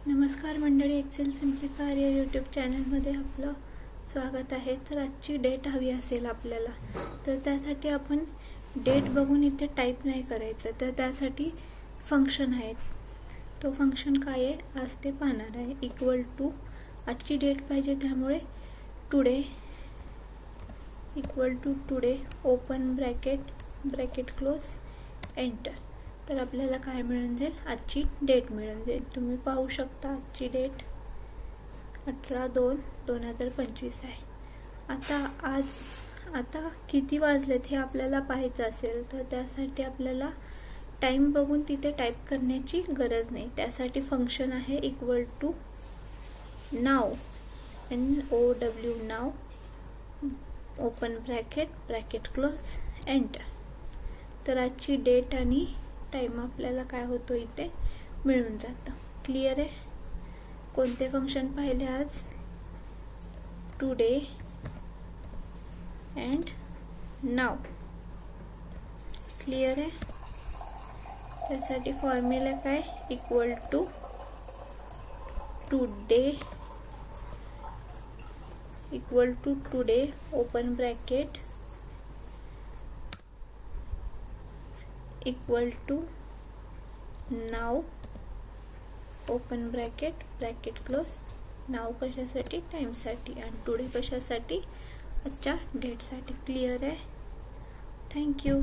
नमस्कार मंडळी, एक्सेल सिम्प्लिफायर या यूट्यूब चॅनलमध्ये आपलं स्वागत आहे। तर आजची डेट हवी असेल आपल्याला, तर त्यासाठी आपण डेट बघून इथे टाईप नाही करायचं, तर त्यासाठी फंक्शन आहे। तो फंक्शन काय आहे आज ते पाहणार आहे। इक्वल टू आजची डेट पाहिजे, त्यामुळे today equal to today open bracket close enter. तर आपल्याला काय मिळून जाईल, आजची डेट मिळून जाईल। तुम्ही पाहू शकता आजची डेट 18/2/2025 आहे। आता किती वाजलेत हे आपल्याला पाहायचं असेल, तर त्यासाठी आपल्याला टाइम बघून तिथे टाईप करण्याची गरज नाही। त्यासाठी फंक्शन आहे equal to now NOW now open bracket close enter. तर आजची डेट आणि टाइम आपल्याला काय होतो इथे मिळून जातं। क्लियर आहे? कोणते फंक्शन पाहिले आज? Today and now. क्लियर आहे? त्यासाठी फॉर्म्युला काय, equal to today open bracket equal to नाव ओपन ब्रॅकेट क्लोज। नाव कशासाठी, टाइमसाठी, आणि टुडे कशासाठी, आजच्या डेटसाठी। क्लियर आहे? थँक्यू।